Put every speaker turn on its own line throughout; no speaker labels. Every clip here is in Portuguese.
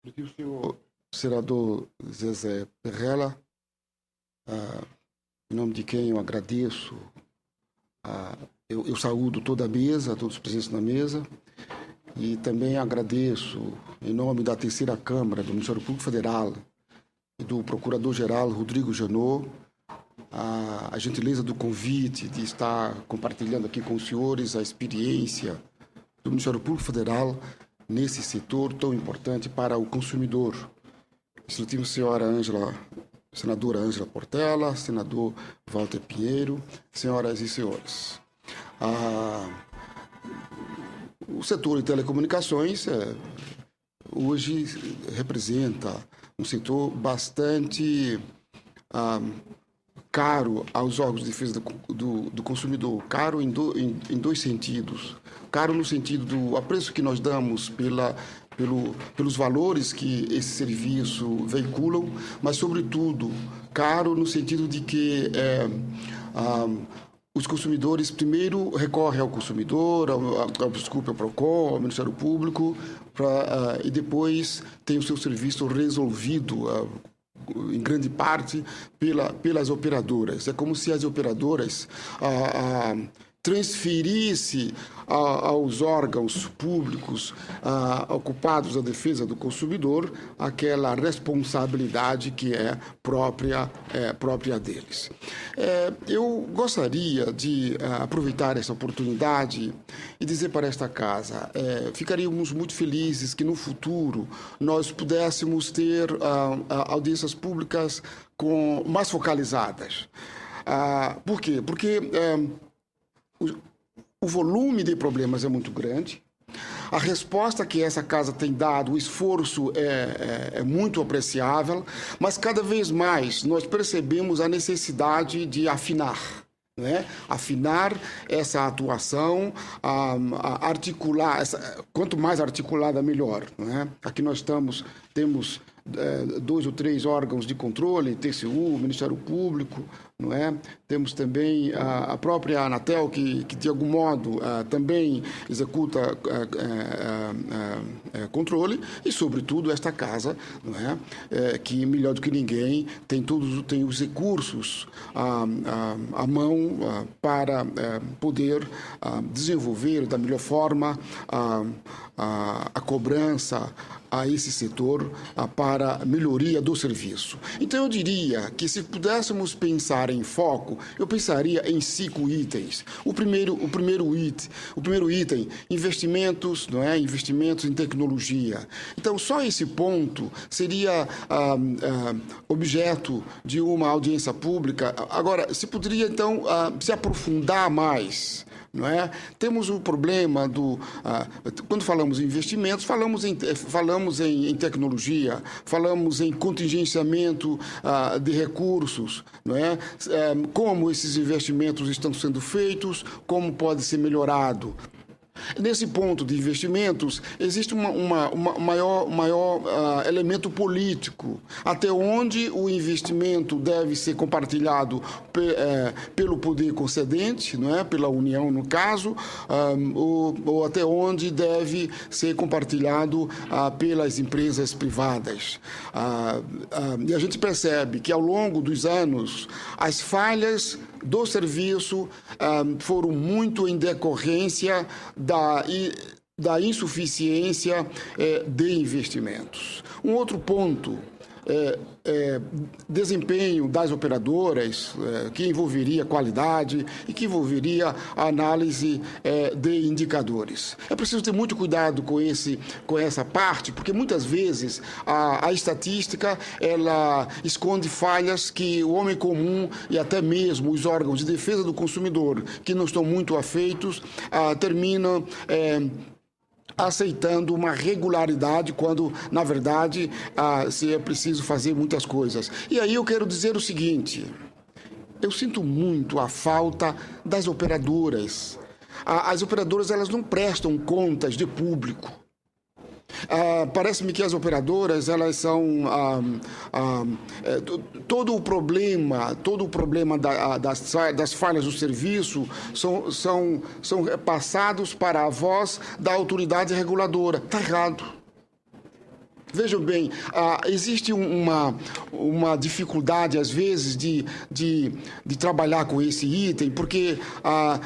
Porque o senhor senador Zezé Perrella, em nome de quem eu agradeço, eu saúdo toda a mesa, todos os presentes na mesa, e também agradeço, em nome da terceira Câmara do Ministério Público Federal e do Procurador-Geral Rodrigo Janot, a gentileza do convite de estar compartilhando aqui com os senhores a experiência do Ministério Público Federal nesse setor tão importante para o consumidor. Excelentíssima senadora Ângela Portela, senador Walter Pinheiro, senhoras e senhores. O setor de telecomunicações hoje representa um setor bastante caro aos órgãos de defesa do consumidor, caro em dois sentidos. Caro no sentido do apreço que nós damos pelos valores que esse serviço veiculam, mas, sobretudo, caro no sentido de que os consumidores primeiro recorrem ao consumidor, ao PROCON, ao Ministério Público, e depois tem o seu serviço resolvido em grande parte pelas operadoras. É como se as operadoras transferisse aos órgãos públicos ocupados da defesa do consumidor aquela responsabilidade que é própria deles. Eu gostaria de aproveitar essa oportunidade e dizer para esta casa, ficaríamos muito felizes que no futuro nós pudéssemos ter audiências públicas mais focalizadas. Por quê? Porque o volume de problemas é muito grande, a resposta que essa casa tem dado, o esforço é muito apreciável, mas cada vez mais nós percebemos a necessidade de afinar. Afinar essa atuação, articular, quanto mais articulada, melhor. Aqui nós temos 2 ou 3 órgãos de controle, TCU, Ministério Público, Temos também a própria Anatel, que de algum modo também executa controle, e, sobretudo, esta casa, que, melhor do que ninguém, tem os recursos à mão para poder desenvolver da melhor forma a cobrança a esse setor para melhoria do serviço. Então, eu diria que, se pudéssemos pensar em foco, eu pensaria em 5 itens. O primeiro item, investimentos, investimentos em tecnologia. Então, só esse ponto seria objeto de uma audiência pública. Agora, se poderia, então, se aprofundar mais. Temos o problema quando falamos em investimentos, falamos em tecnologia, falamos em contingenciamento de recursos, como esses investimentos estão sendo feitos, como pode ser melhorado. Nesse ponto de investimentos, existe um maior elemento político, até onde o investimento deve ser compartilhado pelo poder concedente, pela União, no caso, ou até onde deve ser compartilhado pelas empresas privadas. E a gente percebe que, ao longo dos anos, as falhas do serviço foram muito em decorrência da insuficiência de investimentos. Um outro ponto desempenho das operadoras, que envolveria qualidade e que envolveria a análise de indicadores. É preciso ter muito cuidado com essa parte, porque muitas vezes a estatística ela esconde falhas que o homem comum e até mesmo os órgãos de defesa do consumidor, que não estão muito afeitos, terminam aceitando uma regularidade quando, na verdade, se é preciso fazer muitas coisas. E aí eu quero dizer o seguinte: eu sinto muito a falta das operadoras. As operadoras elas não prestam contas de público. Parece-me que as operadoras elas são todo o problema das falhas do serviço são passados para a voz da autoridade reguladora. Está errado. Vejam bem, existe uma dificuldade, às vezes, de trabalhar com esse item, porque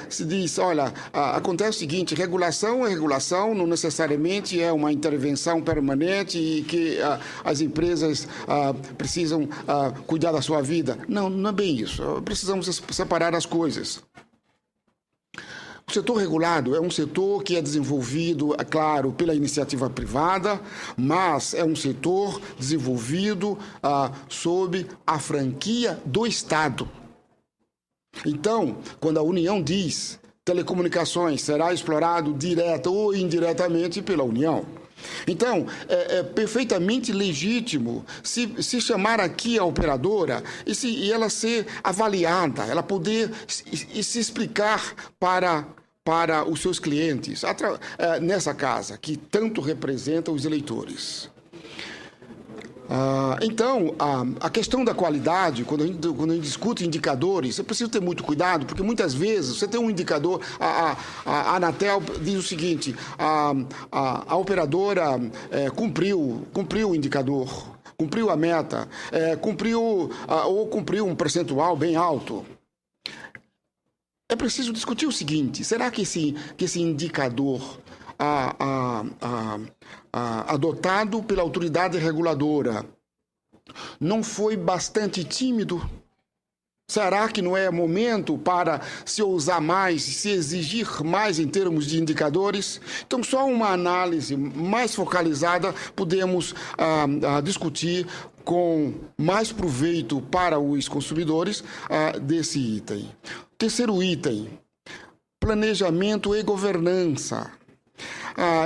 se diz, olha, acontece o seguinte, regulação é regulação, não necessariamente é uma intervenção permanente e que as empresas precisam cuidar da sua vida. Não, não é bem isso. Precisamos separar as coisas. O setor regulado é um setor que é desenvolvido, é claro, pela iniciativa privada, mas é um setor desenvolvido sob a franquia do Estado. Então, quando a União diz telecomunicações será explorado direta ou indiretamente pela União. Então, é perfeitamente legítimo se chamar aqui a operadora e ela ser avaliada, ela poder se explicar para os seus clientes nessa casa, que tanto representa os eleitores. Então, a questão da qualidade, quando a gente discute indicadores, é preciso ter muito cuidado, porque muitas vezes você tem um indicador, a Anatel diz o seguinte, a operadora cumpriu o indicador, cumpriu a meta, cumpriu um percentual bem alto. É preciso discutir o seguinte, será que esse indicador adotado pela autoridade reguladora não foi bastante tímido? Será que não é momento para se ousar mais, se exigir mais em termos de indicadores? Então, só uma análise mais focalizada podemos discutir com mais proveito para os consumidores desse item. Terceiro item, planejamento e governança.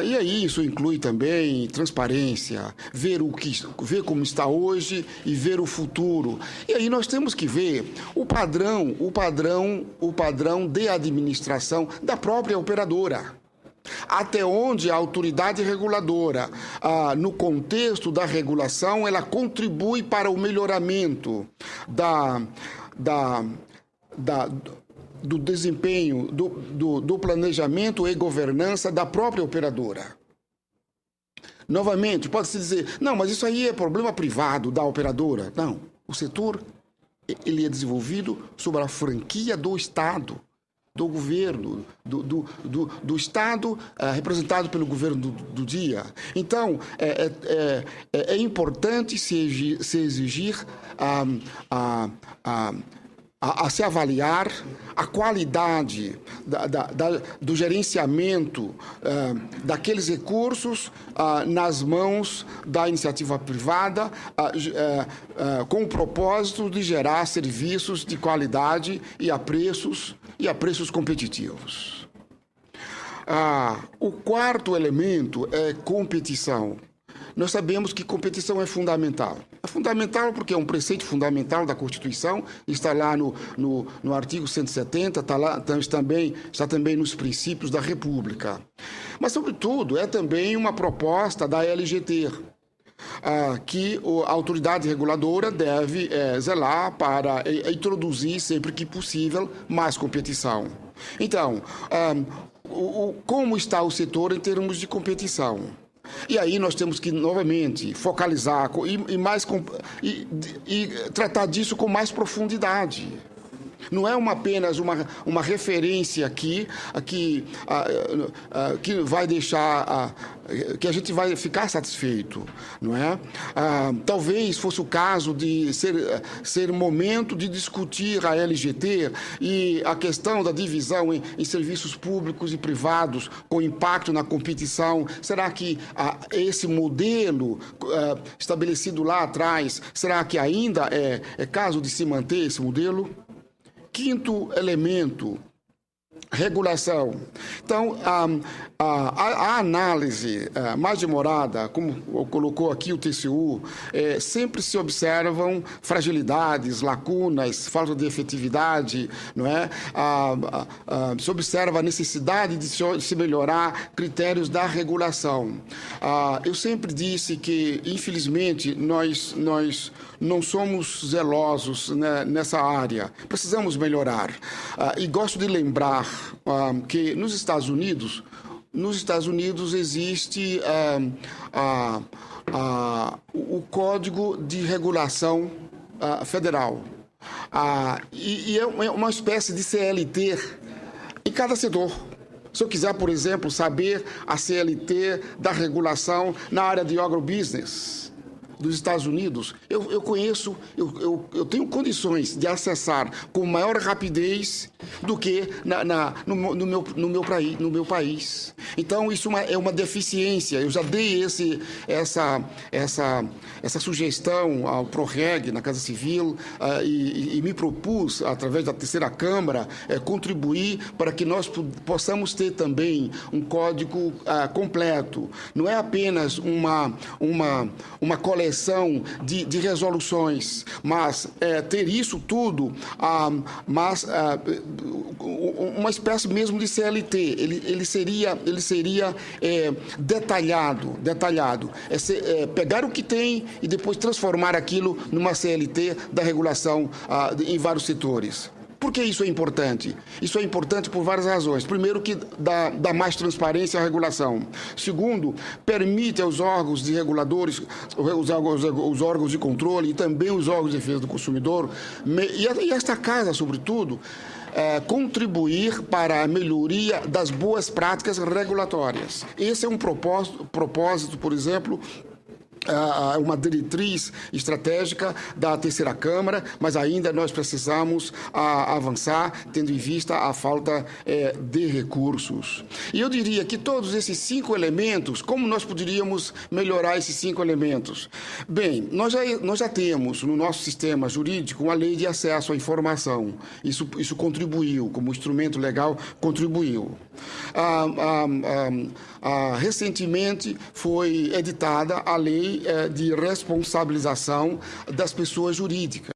E aí isso inclui também transparência, ver como está hoje e ver o futuro. E aí nós temos que ver o padrão de administração da própria operadora. Até onde a autoridade reguladora, no contexto da regulação, ela contribui para o melhoramento do desempenho, do planejamento e governança da própria operadora. Novamente, pode-se dizer, não, mas isso aí é problema privado da operadora. Não, o setor ele é desenvolvido sob a franquia do Estado, do governo, do Estado representado pelo governo do dia. Então, é importante se exigir a se avaliar a qualidade do gerenciamento daqueles recursos nas mãos da iniciativa privada com o propósito de gerar serviços de qualidade e a preços competitivos. O quarto elemento é competição. Nós sabemos que competição é fundamental. É fundamental porque é um preceito fundamental da Constituição, está lá no artigo 170, está também nos princípios da República. Mas, sobretudo, é também uma proposta da LGT, que a autoridade reguladora deve zelar para introduzir, sempre que possível, mais competição. Então, como está o setor em termos de competição? E aí nós temos que, novamente, focalizar e tratar disso com mais profundidade. Não é apenas uma referência aqui que vai deixar que a gente vai ficar satisfeito, não é? Talvez fosse o caso de ser momento de discutir a LGT e a questão da divisão em serviços públicos e privados com impacto na competição. Será que esse modelo estabelecido lá atrás, será que ainda é caso de se manter esse modelo? Quinto elemento, regulação. Então, a análise mais demorada, como colocou aqui o TCU, sempre se observam fragilidades, lacunas, falta de efetividade, não é? Se observa a necessidade de se melhorar critérios da regulação. Eu sempre disse que, infelizmente, nós não somos zelosos, né, nessa área. Precisamos melhorar. E gosto de lembrar que nos Estados Unidos existe o Código de Regulação Federal. E é uma espécie de CLT em cada setor. Se eu quiser, por exemplo, saber a CLT da regulação na área de agrobusiness dos Estados Unidos, eu conheço, eu tenho condições de acessar com maior rapidez do que no meu país. Então, isso é uma deficiência. Eu já dei essa sugestão ao PROREG, na Casa Civil, e me propus, através da terceira Câmara, contribuir para que nós possamos ter também um código completo. Não é apenas uma coleção de resoluções, mas ter isso tudo, uma espécie mesmo de CLT. Ele seria detalhado. Pegar o que tem e depois transformar aquilo numa CLT da regulação em vários setores. Por que isso é importante? Isso é importante por várias razões. Primeiro, que dá mais transparência à regulação. Segundo, permite aos órgãos de reguladores, os órgãos de controle e também os órgãos de defesa do consumidor, e esta casa, sobretudo, contribuir para a melhoria das boas práticas regulatórias. Esse é um propósito, por exemplo, uma diretriz estratégica da terceira Câmara, mas ainda nós precisamos avançar, tendo em vista a falta de recursos. E eu diria que todos esses 5 elementos, como nós poderíamos melhorar esses 5 elementos? Bem, nós já temos no nosso sistema jurídico uma lei de acesso à informação. Isso contribuiu, como instrumento legal, contribuiu. Recentemente foi editada a lei de responsabilização das pessoas jurídicas.